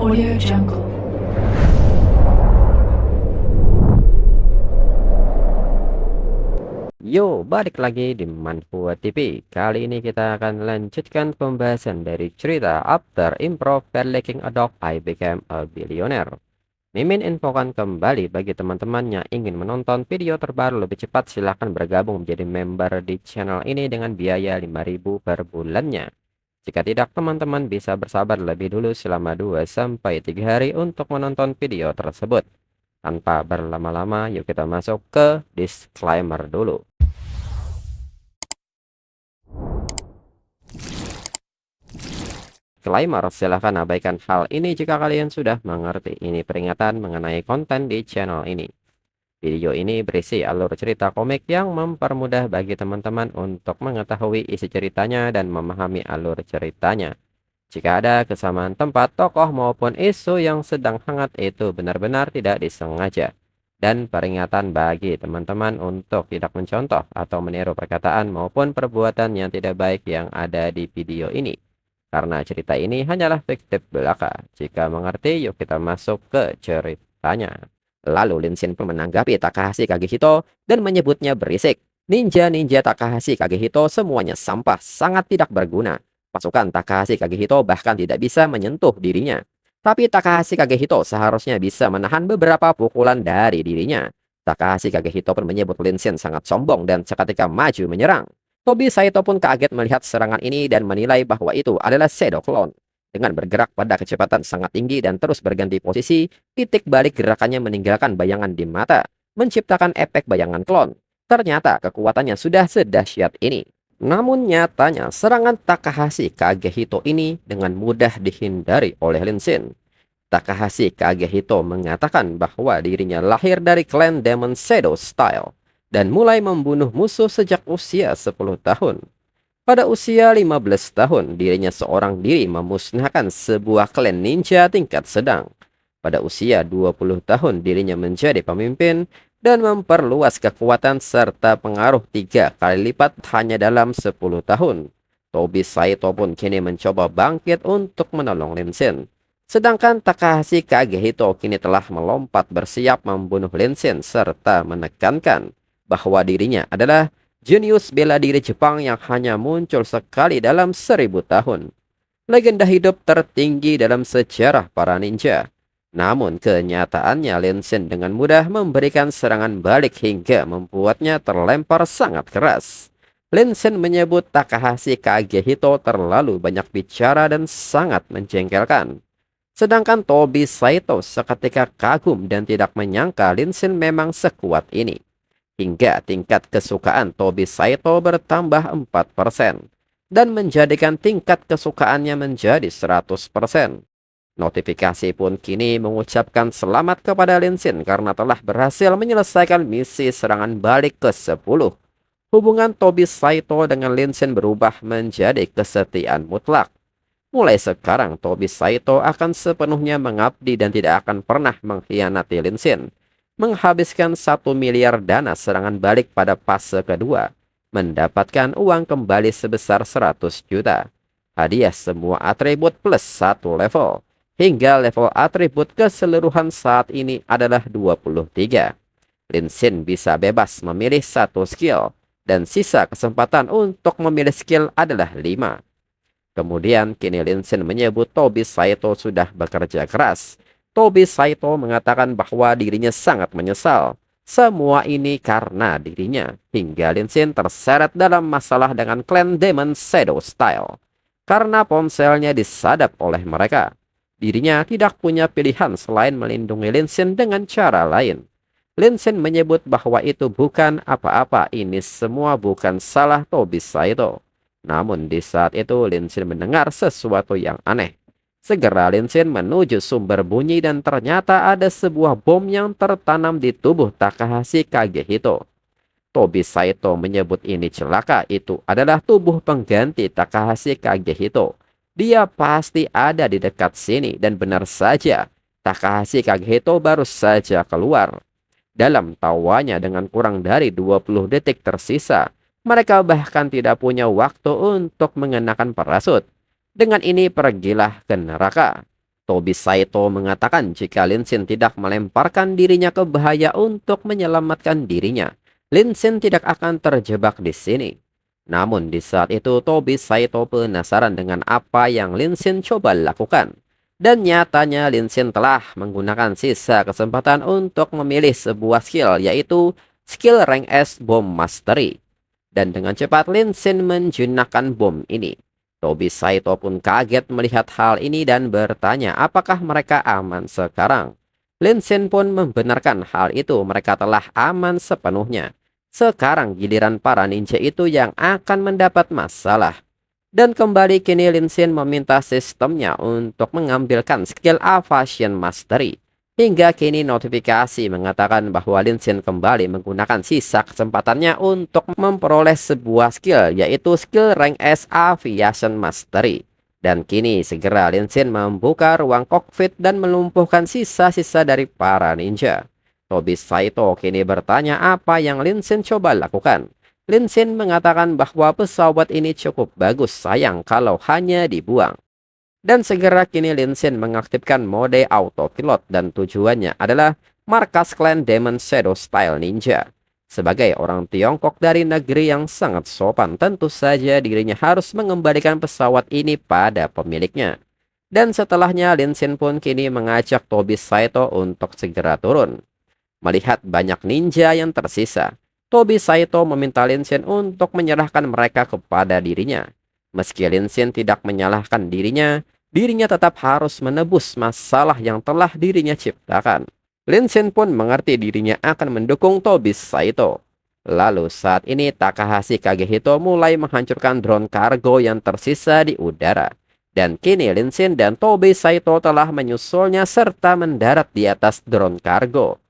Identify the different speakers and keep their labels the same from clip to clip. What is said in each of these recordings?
Speaker 1: Audio Jungle.
Speaker 2: Yo, balik lagi di Manhua TV. Kali ini kita akan lanjutkan pembahasan dari cerita After Improv Leaking a Dog, I Became a Billionaire. Mimin infokan kembali bagi teman-teman yang ingin menonton video terbaru lebih cepat, silahkan bergabung menjadi member di channel ini dengan biaya 5.000 per bulannya. Jika tidak, teman-teman bisa bersabar lebih dulu selama 2-3 hari untuk menonton video tersebut. Tanpa berlama-lama, yuk kita masuk ke disclaimer dulu. Disclaimer, silahkan abaikan hal ini jika kalian sudah mengerti. Ini peringatan mengenai konten di channel ini. Video ini berisi alur cerita komik yang mempermudah bagi teman-teman untuk mengetahui isi ceritanya dan memahami alur ceritanya. Jika ada kesamaan tempat, tokoh maupun isu yang sedang hangat, itu benar-benar tidak disengaja. Dan peringatan bagi teman-teman untuk tidak mencontoh atau meniru perkataan maupun perbuatan yang tidak baik yang ada di video ini. Karena cerita ini hanyalah fiktif belaka. Jika mengerti, yuk kita masuk ke ceritanya. Lalu Lin Xin pun menanggapi Takahashi Kagehito dan menyebutnya berisik. Ninja-ninja Takahashi Kagehito semuanya sampah, sangat tidak berguna. Pasukan Takahashi Kagehito bahkan tidak bisa menyentuh dirinya. Tapi Takahashi Kagehito seharusnya bisa menahan beberapa pukulan dari dirinya. Takahashi Kagehito pun menyebut Lin Xin sangat sombong dan seketika maju menyerang. Tobi Saito pun kaget melihat serangan ini dan menilai bahwa itu adalah Shadow Clone. Dengan bergerak pada kecepatan sangat tinggi dan terus berganti posisi, titik balik gerakannya meninggalkan bayangan di mata, menciptakan efek bayangan klon. Ternyata kekuatannya sudah sedahsyat ini. Namun nyatanya serangan Takahashi Kagehito ini dengan mudah dihindari oleh Lin Xin. Takahashi Kagehito mengatakan bahwa dirinya lahir dari klan Demon Shadow Style dan mulai membunuh musuh sejak usia 10 tahun. Pada usia 15 tahun, dirinya seorang diri memusnahkan sebuah klan ninja tingkat sedang. Pada usia 20 tahun, dirinya menjadi pemimpin dan memperluas kekuatan serta pengaruh 3 kali lipat hanya dalam 10 tahun. Tobi Saito pun kini mencoba bangkit untuk menolong Lin Xin. Sedangkan Takahashi Kagehito kini telah melompat bersiap membunuh Lin Xin serta menekankan bahwa dirinya adalah jenius bela diri Jepang yang hanya muncul sekali dalam 1000 tahun. Legenda hidup tertinggi dalam sejarah para ninja. Namun kenyataannya Lin Xin dengan mudah memberikan serangan balik hingga membuatnya terlempar sangat keras. Lin Xin menyebut Takahashi Kagehito terlalu banyak bicara dan sangat menjengkelkan. Sedangkan Tobi Saito seketika kagum dan tidak menyangka Lin Xin memang sekuat ini. Hingga tingkat kesukaan Tobi Saito bertambah 4% dan menjadikan tingkat kesukaannya menjadi 100%. Notifikasi pun kini mengucapkan selamat kepada Lin Xin karena telah berhasil menyelesaikan misi serangan balik ke-10. Hubungan Tobi Saito dengan Lin Xin berubah menjadi kesetiaan mutlak. Mulai sekarang Tobi Saito akan sepenuhnya mengabdi dan tidak akan pernah mengkhianati Lin Xin. Menghabiskan 1 miliar dana serangan balik pada fase kedua, mendapatkan uang kembali sebesar 100 juta. Hadiah semua atribut plus 1 level, hingga level atribut keseluruhan saat ini adalah 23. Lin Xin bisa bebas memilih 1 skill, dan sisa kesempatan untuk memilih skill adalah 5. Kemudian kini Lin Xin menyebut Tobi Saito sudah bekerja keras. Tobi Saito mengatakan bahwa dirinya sangat menyesal. Semua ini karena dirinya, hingga Lin Xin terseret dalam masalah dengan klan Demon Shadow Style. Karena ponselnya disadap oleh mereka, dirinya tidak punya pilihan selain melindungi Lin Xin dengan cara lain. Lin Xin menyebut bahwa itu bukan apa-apa, ini semua bukan salah Tobi Saito. Namun di saat itu Lin Xin mendengar sesuatu yang aneh. Segera Lin Xin menuju sumber bunyi dan ternyata ada sebuah bom yang tertanam di tubuh Takahashi Kagehito. Tobi Saito menyebut ini celaka, itu adalah tubuh pengganti Takahashi Kagehito. Dia pasti ada di dekat sini dan benar saja, Takahashi Kagehito baru saja keluar. Dalam tawanya dengan kurang dari 20 detik tersisa, mereka bahkan tidak punya waktu untuk mengenakan parasut. Dengan ini pergilah ke neraka. Tobi Saito mengatakan jika Lin Xin tidak melemparkan dirinya ke bahaya untuk menyelamatkan dirinya, Lin Xin tidak akan terjebak di sini. Namun di saat itu Tobi Saito penasaran dengan apa yang Lin Xin coba lakukan. Dan nyatanya Lin Xin telah menggunakan sisa kesempatan untuk memilih sebuah skill, yaitu skill rank S Bomb Mastery. Dan dengan cepat Lin Xin menjinakkan bom ini. Tobi Saito pun kaget melihat hal ini dan bertanya apakah mereka aman sekarang. Lin Xin pun membenarkan hal itu, mereka telah aman sepenuhnya. Sekarang giliran para ninja itu yang akan mendapat masalah. Dan kembali kini Lin Xin meminta sistemnya untuk mengambilkan skill Avation Mastery. Hingga kini notifikasi mengatakan bahwa Lin Xin kembali menggunakan sisa kesempatannya untuk memperoleh sebuah skill, yaitu skill rank S Aviation Mastery. Dan kini segera Lin Xin membuka ruang kokpit dan melumpuhkan sisa-sisa dari para ninja. Tobi Saito kini bertanya apa yang Lin Xin coba lakukan. Lin Xin mengatakan bahwa pesawat ini cukup bagus, sayang kalau hanya dibuang. Dan segera kini Lin Xin mengaktifkan mode autopilot dan tujuannya adalah markas klan Demon Shadow Style Ninja. Sebagai orang Tiongkok dari negeri yang sangat sopan, tentu saja dirinya harus mengembalikan pesawat ini pada pemiliknya. Dan setelahnya Lin Xin pun kini mengajak Tobi Saito untuk segera turun. Melihat banyak ninja yang tersisa, Tobi Saito meminta Lin Xin untuk menyerahkan mereka kepada dirinya. Meski Lin Xin tidak menyalahkan dirinya tetap harus menebus masalah yang telah dirinya ciptakan. Lin Xin pun mengerti dirinya akan mendukung Tobi Saito. Lalu saat ini Takahashi Kagehito mulai menghancurkan drone kargo yang tersisa di udara. Dan kini Lin Xin dan Tobi Saito telah menyusulnya serta mendarat di atas drone kargo.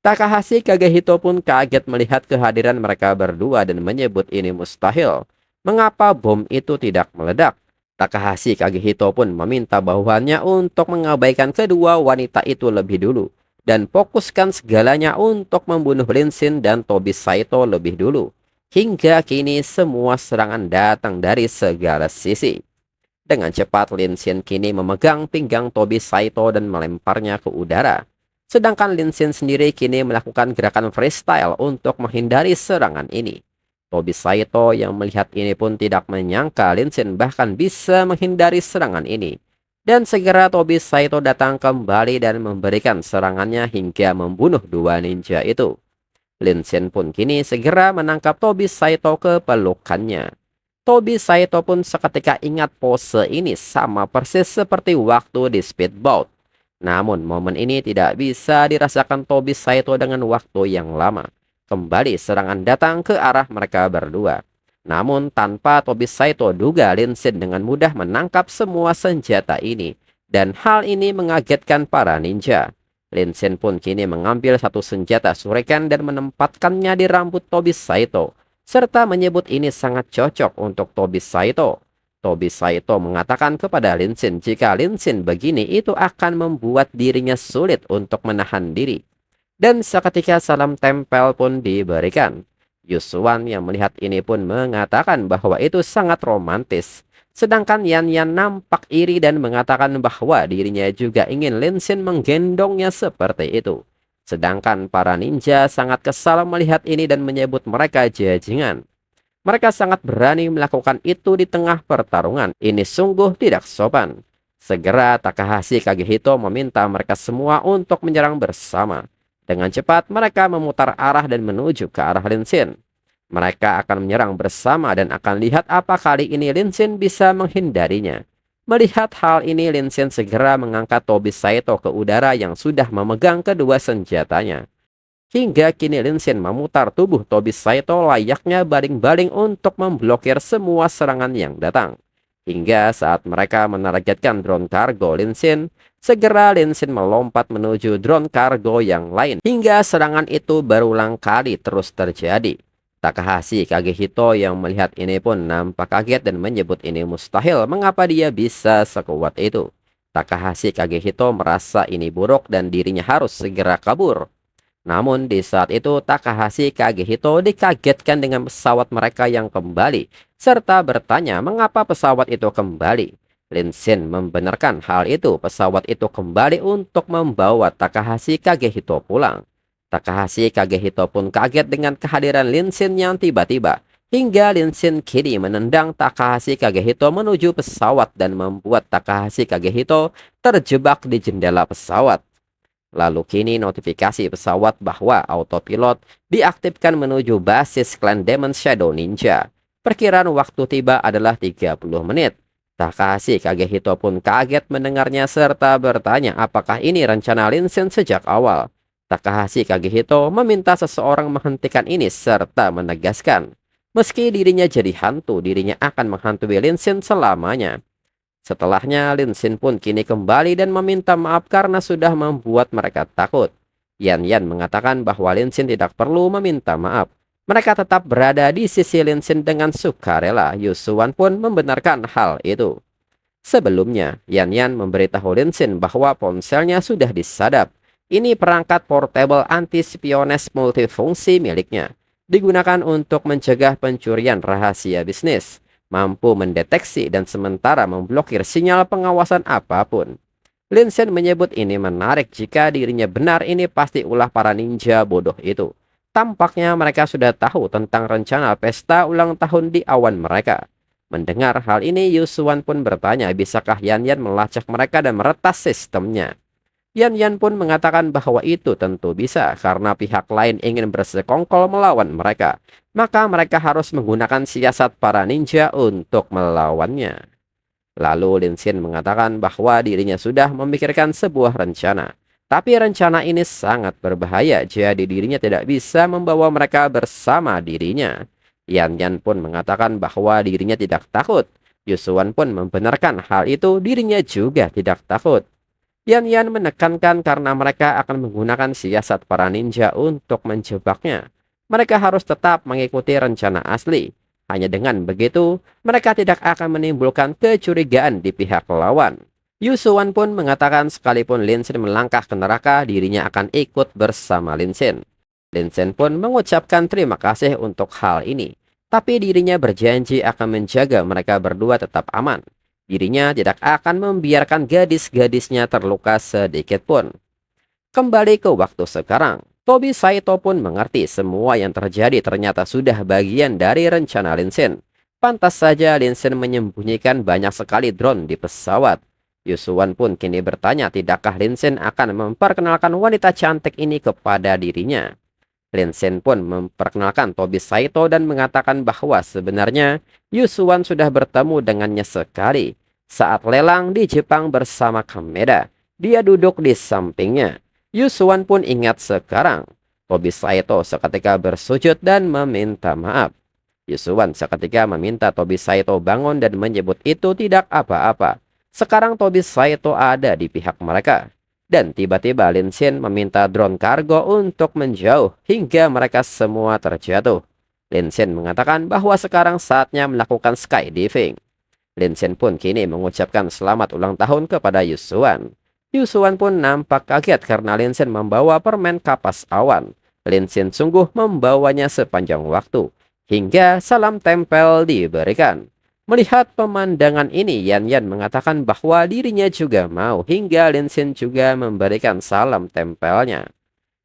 Speaker 2: Takahashi Kagehito pun kaget melihat kehadiran mereka berdua dan menyebut ini mustahil. Mengapa bom itu tidak meledak? Takahashi Kagehito pun meminta bawahannya untuk mengabaikan kedua wanita itu lebih dulu dan fokuskan segalanya untuk membunuh Lin Xin dan Tobi Saito lebih dulu. Hingga kini semua serangan datang dari segala sisi. Dengan cepat Lin Xin kini memegang pinggang Tobi Saito dan melemparnya ke udara. Sedangkan Lin Xin sendiri kini melakukan gerakan freestyle untuk menghindari serangan ini. Tobi Saito yang melihat ini pun tidak menyangka Lin Xin bahkan bisa menghindari serangan ini. Dan segera Tobi Saito datang kembali dan memberikan serangannya hingga membunuh dua ninja itu. Lin Xin pun kini segera menangkap Tobi Saito ke pelukannya. Tobi Saito pun seketika ingat pose ini sama persis seperti waktu di speedboat. Namun momen ini tidak bisa dirasakan Tobi Saito dengan waktu yang lama. Kembali serangan datang ke arah mereka berdua. Namun tanpa Tobi Saito duga Lin Xin dengan mudah menangkap semua senjata ini. Dan hal ini mengagetkan para ninja. Lin Xin pun kini mengambil satu senjata shuriken dan menempatkannya di rambut Tobi Saito. Serta menyebut ini sangat cocok untuk Tobi Saito. Tobi Saito mengatakan kepada Lin Xin jika Lin Xin begini itu akan membuat dirinya sulit untuk menahan diri. Dan seketika salam tempel pun diberikan. Yuswan yang melihat ini pun mengatakan bahwa itu sangat romantis. Sedangkan Yan Yan nampak iri dan mengatakan bahwa dirinya juga ingin Lin Xin menggendongnya seperti itu. Sedangkan para ninja sangat kesal melihat ini dan menyebut mereka bajingan. Mereka sangat berani melakukan itu di tengah pertarungan. Ini sungguh tidak sopan. Segera Takahashi Kagehito meminta mereka semua untuk menyerang bersama. Dengan cepat mereka memutar arah dan menuju ke arah Lin Xin. Mereka akan menyerang bersama dan akan lihat apa kali ini Lin Xin bisa menghindarinya. Melihat hal ini Lin Xin segera mengangkat Tobi Saito ke udara yang sudah memegang kedua senjatanya. Hingga kini Lin Xin memutar tubuh Tobi Saito layaknya baling-baling untuk memblokir semua serangan yang datang. Hingga saat mereka menargetkan drone kargo Lin Xin, segera Lin Xin melompat menuju drone kargo yang lain. Hingga serangan itu berulang kali terus terjadi. Takahashi Kagehito yang melihat ini pun nampak kaget dan menyebut ini mustahil. Mengapa dia bisa sekuat itu? Takahashi Kagehito merasa ini buruk dan dirinya harus segera kabur. Namun di saat itu Takahashi Kagehito dikagetkan dengan pesawat mereka yang kembali serta bertanya mengapa pesawat itu kembali. Lin Xin membenarkan hal itu. Pesawat itu kembali untuk membawa Takahashi Kagehito pulang. Takahashi Kagehito pun kaget dengan kehadiran Lin Xin yang tiba-tiba. Hingga Lin Xin kini menendang Takahashi Kagehito menuju pesawat dan membuat Takahashi Kagehito terjebak di jendela pesawat. Lalu kini notifikasi pesawat bahwa autopilot diaktifkan menuju basis klan Demon Shadow Ninja. Perkiraan waktu tiba adalah 30 menit. Takahashi Kagehito pun kaget mendengarnya serta bertanya apakah ini rencana Lin Xin sejak awal. Takahashi Kagehito meminta seseorang menghentikan ini serta menegaskan, meski dirinya jadi hantu, dirinya akan menghantui Lin Xin selamanya. Setelahnya, Lin Xin pun kini kembali dan meminta maaf karena sudah membuat mereka takut. Yan Yan mengatakan bahwa Lin Xin tidak perlu meminta maaf. Mereka tetap berada di sisi Lin Xin dengan sukarela. Yusuan pun membenarkan hal itu. Sebelumnya, Yan Yan memberitahu Lin Xin bahwa ponselnya sudah disadap. Ini perangkat portable anti-spionage multifungsi miliknya. Digunakan untuk mencegah pencurian rahasia bisnis, mampu mendeteksi dan sementara memblokir sinyal pengawasan apapun. Lin Xin menyebut ini menarik jika dirinya benar, ini pasti ulah para ninja bodoh itu. Tampaknya mereka sudah tahu tentang rencana pesta ulang tahun di awan mereka. Mendengar hal ini, Yusuan pun bertanya bisakah Yan Yan melacak mereka dan meretas sistemnya. Yan Yan pun mengatakan bahwa itu tentu bisa karena pihak lain ingin bersekongkol melawan mereka. Maka mereka harus menggunakan siasat para ninja untuk melawannya. Lalu Lin Xin mengatakan bahwa dirinya sudah memikirkan sebuah rencana. Tapi rencana ini sangat berbahaya, jadi dirinya tidak bisa membawa mereka bersama dirinya. Yan Yan pun mengatakan bahwa dirinya tidak takut. Yusuan pun membenarkan hal itu, dirinya juga tidak takut. Yan Yan menekankan karena mereka akan menggunakan siasat para ninja untuk menjebaknya. Mereka harus tetap mengikuti rencana asli. Hanya dengan begitu, mereka tidak akan menimbulkan kecurigaan di pihak lawan. Yusuan pun mengatakan sekalipun Lin Xin melangkah ke neraka, dirinya akan ikut bersama Lin Xin. Lin Xin pun mengucapkan terima kasih untuk hal ini. Tapi dirinya berjanji akan menjaga mereka berdua tetap aman. Dirinya tidak akan membiarkan gadis-gadisnya terluka sedikit pun. Kembali ke waktu sekarang, Tobi Saito pun mengerti semua yang terjadi ternyata sudah bagian dari rencana Lin Xin. Pantas saja Lin Xin menyembunyikan banyak sekali drone di pesawat. Yusuan pun kini bertanya tidakkah Lin Xin akan memperkenalkan wanita cantik ini kepada dirinya. Lin Xin pun memperkenalkan Tobi Saito dan mengatakan bahwa sebenarnya Yusuan sudah bertemu dengannya sekali. Saat lelang di Jepang bersama Kameda, dia duduk di sampingnya. Yusuan pun ingat sekarang. Tobi Saito seketika bersujud dan meminta maaf. Yusuan seketika meminta Tobi Saito bangun dan menyebut itu tidak apa-apa. Sekarang Tobi Saito ada di pihak mereka. Dan tiba-tiba Lin Xin meminta drone kargo untuk menjauh hingga mereka semua terjatuh. Lin Xin mengatakan bahwa sekarang saatnya melakukan skydiving. Lin Xin pun kini mengucapkan selamat ulang tahun kepada Yusuan. Yusuan pun nampak kaget karena Lin Xin membawa permen kapas awan. Lin Xin sungguh membawanya sepanjang waktu, hingga salam tempel diberikan. Melihat pemandangan ini, Yan Yan mengatakan bahwa dirinya juga mau, hingga Lin Xin juga memberikan salam tempelnya.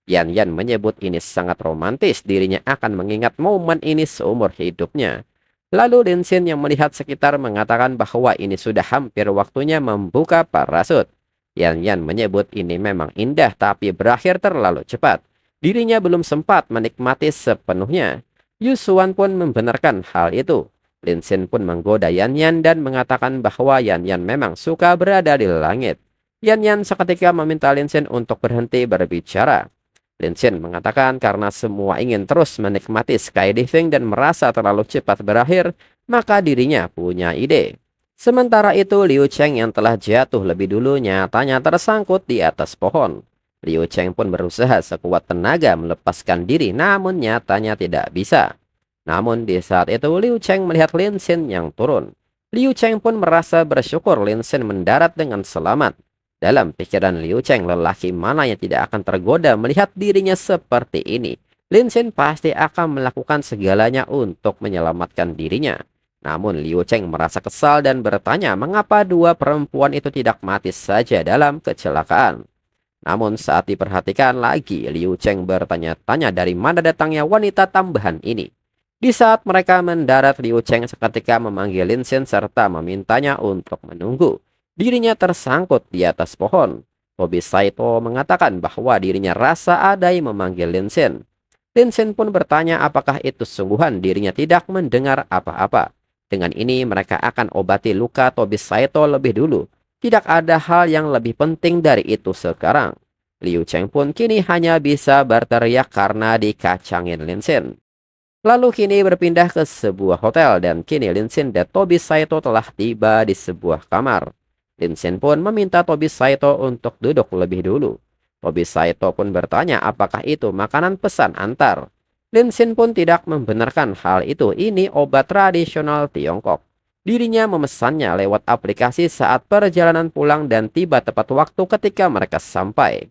Speaker 2: Yan Yan menyebut ini sangat romantis, dirinya akan mengingat momen ini seumur hidupnya. Lalu Lin Xin yang melihat sekitar mengatakan bahwa ini sudah hampir waktunya membuka parasut. Yan Yan menyebut ini memang indah tapi berakhir terlalu cepat. Dirinya belum sempat menikmati sepenuhnya. Yusuan pun membenarkan hal itu. Lin Xin pun menggoda Yan Yan dan mengatakan bahwa Yan Yan memang suka berada di langit. Yan Yan seketika meminta Lin Xin untuk berhenti berbicara. Lin Xin mengatakan karena semua ingin terus menikmati skydiving dan merasa terlalu cepat berakhir, maka dirinya punya ide. Sementara itu Liu Cheng yang telah jatuh lebih dulu nyatanya tersangkut di atas pohon. Liu Cheng pun berusaha sekuat tenaga melepaskan diri, namun nyatanya tidak bisa. Namun di saat itu Liu Cheng melihat Lin Xin yang turun. Liu Cheng pun merasa bersyukur Lin Xin mendarat dengan selamat. Dalam pikiran Liu Cheng, lelaki mana yang tidak akan tergoda melihat dirinya seperti ini. Lin Xin pasti akan melakukan segalanya untuk menyelamatkan dirinya. Namun Liu Cheng merasa kesal dan bertanya mengapa dua perempuan itu tidak mati saja dalam kecelakaan. Namun saat diperhatikan lagi, Liu Cheng bertanya-tanya dari mana datangnya wanita tambahan ini. Di saat mereka mendarat, Liu Cheng seketika memanggil Lin Xin serta memintanya untuk menunggu. Dirinya tersangkut di atas pohon. Tobi Saito mengatakan bahwa dirinya rasa ada yang memanggil Lin Xin. Lin Xin pun bertanya apakah itu sungguhan dirinya tidak mendengar apa-apa. Dengan ini mereka akan obati luka Tobi Saito lebih dulu. Tidak ada hal yang lebih penting dari itu sekarang. Liu Cheng pun kini hanya bisa berteriak karena dikacangin Lin Xin. Lalu kini berpindah ke sebuah hotel dan kini Lin Xin dan Tobi Saito telah tiba di sebuah kamar. Lin Xin pun meminta Tobi Saito untuk duduk lebih dulu. Tobi Saito pun bertanya apakah itu makanan pesan antar. Lin Xin pun tidak membenarkan hal itu, ini obat tradisional Tiongkok. Dirinya memesannya lewat aplikasi saat perjalanan pulang dan tiba tepat waktu ketika mereka sampai.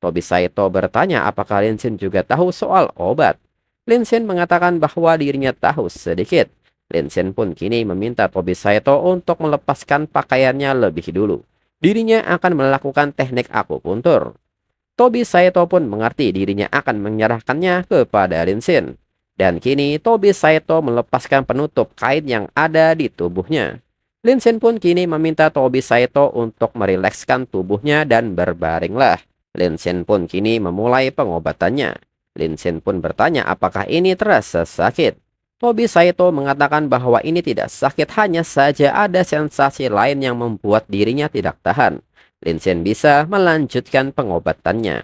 Speaker 2: Tobi Saito bertanya apakah Lin Xin juga tahu soal obat. Lin Xin mengatakan bahwa dirinya tahu sedikit. Lin Xin pun kini meminta Tobi Saito untuk melepaskan pakaiannya lebih dulu. Dirinya akan melakukan teknik akupuntur. Tobi Saito pun mengerti dirinya akan menyerahkannya kepada Lin Xin. Dan kini Tobi Saito melepaskan penutup kain yang ada di tubuhnya. Lin Xin pun kini meminta Tobi Saito untuk merilekskan tubuhnya dan berbaringlah. Lin Xin pun kini memulai pengobatannya. Lin Xin pun bertanya apakah ini terasa sakit. Tobi Saito mengatakan bahwa ini tidak sakit, hanya saja ada sensasi lain yang membuat dirinya tidak tahan. Lin Xin bisa melanjutkan pengobatannya.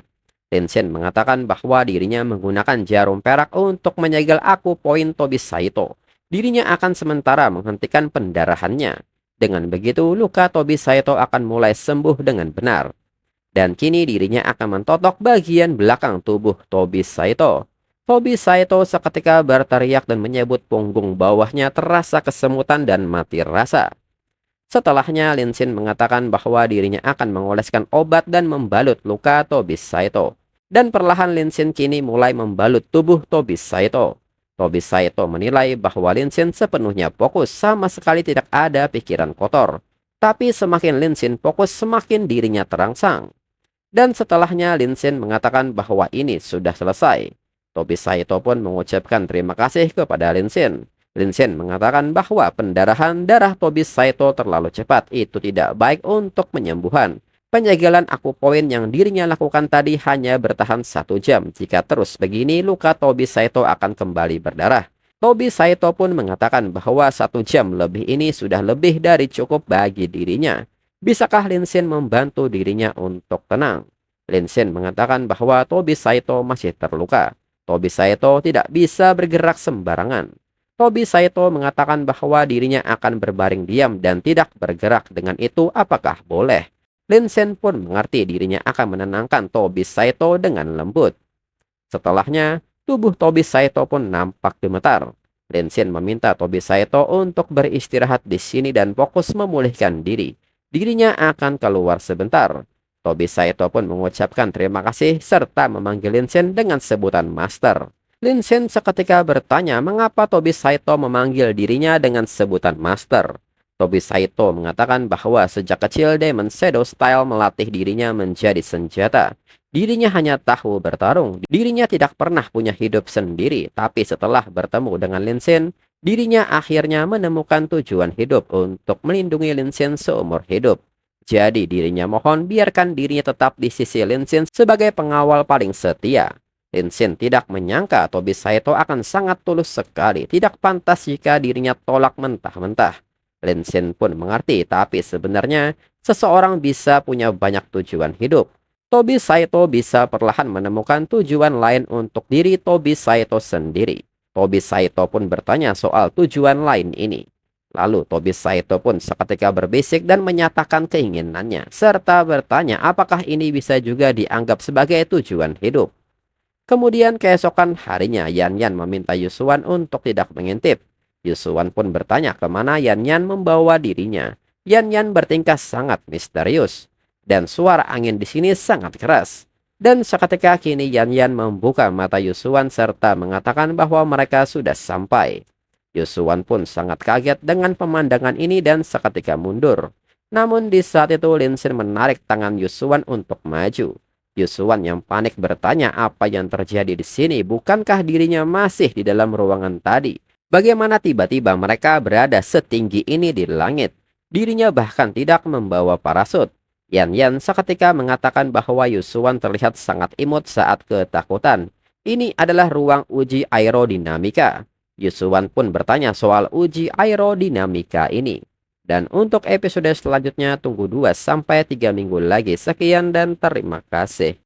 Speaker 2: Lin Xin mengatakan bahwa dirinya menggunakan jarum perak untuk menyegel akupoin Tobi Saito. Dirinya akan sementara menghentikan pendarahannya. Dengan begitu, luka Tobi Saito akan mulai sembuh dengan benar. Dan kini dirinya akan mentotok bagian belakang tubuh Tobi Saito. Tobi Saito seketika berteriak dan menyebut punggung bawahnya terasa kesemutan dan mati rasa. Setelahnya, Lin Xin mengatakan bahwa dirinya akan mengoleskan obat dan membalut luka Tobi Saito. Dan perlahan Lin Xin kini mulai membalut tubuh Tobi Saito. Tobi Saito menilai bahwa Lin Xin sepenuhnya fokus, sama sekali tidak ada pikiran kotor. Tapi semakin Lin Xin fokus, semakin dirinya terangsang. Dan setelahnya Lin Xin mengatakan bahwa ini sudah selesai. Tobi Saito pun mengucapkan terima kasih kepada Lin Xin. Lin Xin mengatakan bahwa pendarahan darah Tobi Saito terlalu cepat, itu tidak baik untuk penyembuhan. Penyegelan akupoin yang dirinya lakukan tadi hanya bertahan 1 jam. Jika terus begini, luka Tobi Saito akan kembali berdarah. Tobi Saito pun mengatakan bahwa 1 jam lebih ini sudah lebih dari cukup bagi dirinya. Bisakah Lin Xin membantu dirinya untuk tenang? Lin Xin mengatakan bahwa Tobi Saito masih terluka. Tobi Saito tidak bisa bergerak sembarangan. Tobi Saito mengatakan bahwa dirinya akan berbaring diam dan tidak bergerak. Dengan itu, apakah boleh? Lin Xin pun mengerti dirinya akan menenangkan Tobi Saito dengan lembut. Setelahnya, tubuh Tobi Saito pun nampak gemetar. Lin Xin meminta Tobi Saito untuk beristirahat di sini dan fokus memulihkan diri. Dirinya akan keluar sebentar. Tobi Saito pun mengucapkan terima kasih serta memanggil Lin Xin dengan sebutan Master. Lin Xin seketika bertanya mengapa Tobi Saito memanggil dirinya dengan sebutan Master. Tobi Saito mengatakan bahwa sejak kecil Demon Shadow Style melatih dirinya menjadi senjata. Dirinya hanya tahu bertarung. Dirinya tidak pernah punya hidup sendiri. Tapi setelah bertemu dengan Lin Xin, dirinya akhirnya menemukan tujuan hidup untuk melindungi Lin Xin seumur hidup. Jadi dirinya mohon biarkan dirinya tetap di sisi Lin Xin sebagai pengawal paling setia. Lin Xin tidak menyangka Tobi Saito akan sangat tulus sekali. Tidak pantas jika dirinya tolak mentah-mentah. Lin Xin pun mengerti, tapi sebenarnya seseorang bisa punya banyak tujuan hidup. Tobi Saito bisa perlahan menemukan tujuan lain untuk diri Tobi Saito sendiri. Tobi Saito pun bertanya soal tujuan lain ini. Lalu Tobi Saito pun seketika berbisik dan menyatakan keinginannya, serta bertanya apakah ini bisa juga dianggap sebagai tujuan hidup. Kemudian keesokan harinya Yan Yan meminta Yusuan untuk tidak mengintip. Yusuan pun bertanya kemana Yan Yan membawa dirinya. Yan Yan bertingkah sangat misterius. Dan suara angin di sini sangat keras. Dan seketika kini Yan Yan membuka mata Yusuan serta mengatakan bahwa mereka sudah sampai. Yusuan pun sangat kaget dengan pemandangan ini dan seketika mundur. Namun di saat itu Linsin menarik tangan Yusuan untuk maju. Yusuan yang panik bertanya apa yang terjadi di sini, bukankah dirinya masih di dalam ruangan tadi? Bagaimana tiba-tiba mereka berada setinggi ini di langit? Dirinya bahkan tidak membawa parasut. Yan Yan seketika mengatakan bahwa Yusuan terlihat sangat imut saat ketakutan. Ini adalah ruang uji aerodinamika. Yusuan pun bertanya soal uji aerodinamika ini. Dan untuk episode selanjutnya tunggu 2 sampai 3 minggu lagi. Sekian dan terima kasih.